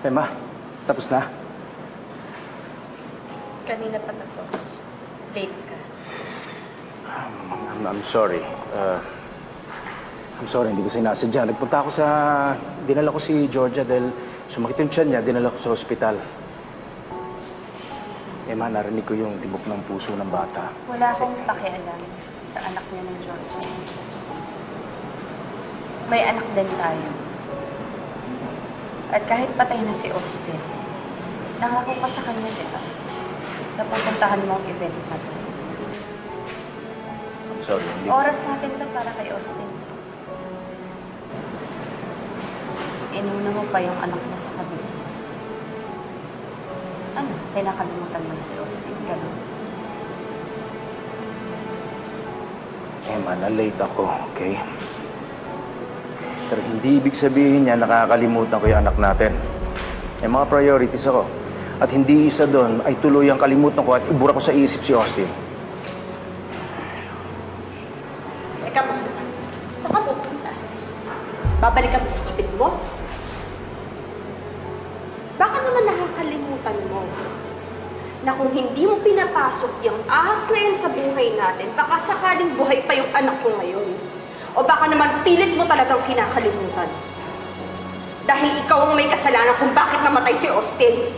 Emma, tapos na? Kanina pa tapos. Late ka. I'm sorry. I'm sorry, hindi ko sinasadya. Nagpunta ako sa... Dinala ko si Georgia dahil sumakit yung tiyan niya. Dinala ko sa ospital. Emma, narinig ko yung tibok ng puso ng bata. Wala akong pakialam sa anak niya ng Georgia. May anak din tayo. At kahit patay na si Austin, nangako ka sa kanya, di ba? Na pupuntahan mo ang event na to. I'm sorry, hindi... Oras natin to para kay Austin. Inuna mo pa yung anak mo sa kabila. Ano? Kinakalimutan mo na si Austin. Ganun. Emma, na-late ako, okay? Pero hindi ibig sabihin niya nakakalimutan ko yung anak natin. May mga priorities ako. At hindi isa doon ay tuluyang kalimutan ko at ibura ko sa isip si Austin. Teka muna. Saan ka pupunta? Babalik ka sa kapit mo? Baka naman nakakalimutan mo na kung hindi mo pinapasok yung ahas na yan sa buhay natin, baka sakaling buhay pa yung anak ko ngayon. O baka naman pilit mo talagang kinakalimutan. Dahil ikaw ang may kasalanan kung bakit namatay si Austin.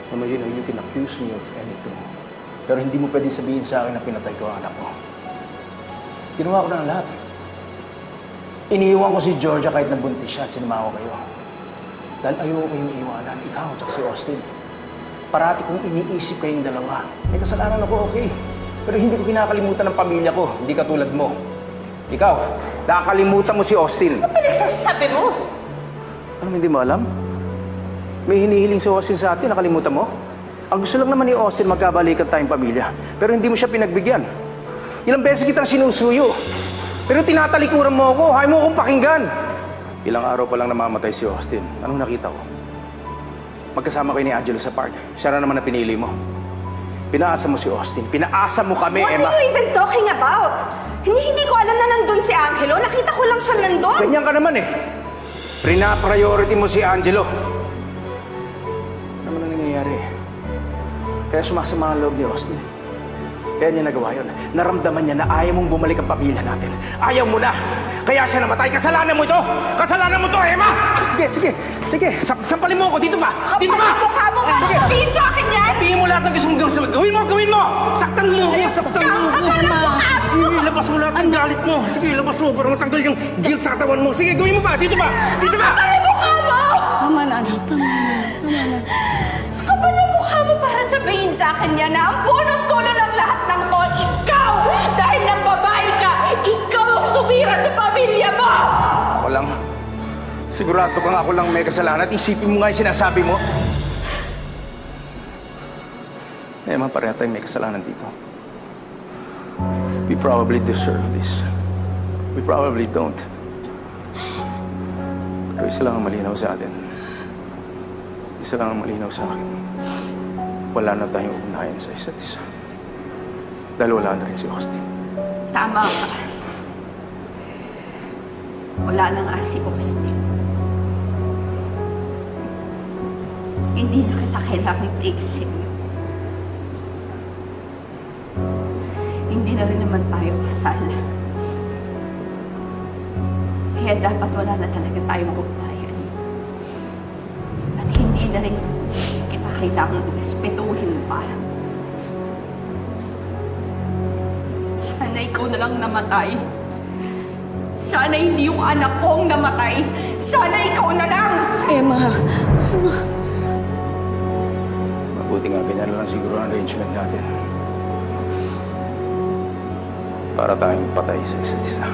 Mama, you know, you can accuse me of anything. Pero hindi mo pwede sabihin sa akin na pinatay ko ang anak ko. Ginawa ko na ang lahat. Iniiwan ko si Georgia kahit nabuntis siya at sinama ko kayo. Dahil ayoko kayong iwanan, ikaw at si Austin. Parati kong iniisip kayong dalawa. May kasalanan ako, okay. Pero hindi ko kinakalimutan ng pamilya ko, hindi katulad mo. Ikaw, nakakalimutan mo si Austin. Ano pinagsasabi mo? Ano, hindi mo alam? May hinihiling si Austin sa atin, nakalimutan mo? Ang gusto lang naman ni Austin, magkabalikan tayong pamilya. Pero hindi mo siya pinagbigyan. Ilang beses kitang sinusuyo. Pero tinatalikuran mo ako, ayaw mo akong pakinggan. Ilang araw pa lang namamatay si Austin. Anong nakita ko? Magkasama kayo ni Angelo sa park. Siya na naman na pinili mo. Pinaasa mo si Austin. Pinaasa mo kami, What Emma. are you even talking about? Hindi ko alam na nandun si Angelo. Nakita ko lang siya nandun. Ganyan ka naman eh. Prina-priority mo si Angelo. Ano naman ang nangyayari? Kaya sumasama ang loob ni Austin. Kaya niya nagawa yun. Naramdaman niya na ayaw mong bumalik ang pamilya natin. Ayaw mo na. Kaya siya namatay. Kasalanan mo ito! Kasalanan mo ito, Emma! Sige. Sampalin mo ako. Dito ba? Dito ba? Kapag mukha mo nga. Sabihin sa akin yan! Sabihin mo lahat ng gusto mong gawin. Gawin mo! Saktan mo ako! Saktan mo ako! Sige, labas mo lahat ng galit mo. Sige, labas mo para matanggal yung guilt sa katawan mo. Sige, gawin mo pa. Dito ba? Dito ba? Kapal ang mukha mo! Tama na, anak. Tama na. Kapal ang mukha mo para sabihin sa akin yan na ang punot dulo ng lahat ng to, ikaw! Dahil ng babae ka, ikaw ang sumira sa pamilya mo! Ako lang. Sigurado kang ako lang may kasalanan at isipin mo nga yung sinasabi mo. Emma, pareha tayong may kasalanan dito. We probably deserve this. We probably don't. Pero isa lang ang malinaw sa atin. Isa lang ang malinaw sa akin. Wala na tayong ugnayan sa isa't isa. Dahil wala na rin si Austin. Tama ka. Wala na nga si Austin. Hindi na kita kailangang tiisin. Hindi na rin naman tayo kasal. Kaya dapat wala na talaga tayong ugnayan. At hindi na rin kita kailangang respetuhin pa. Sana ikaw na lang namatay. Sana hindi yung anak ko ang namatay. Sana ikaw na lang! Emma. Mabuti nga, ganyan na lang siguro ang arrangement natin. Para tayong patay sa isa't isa.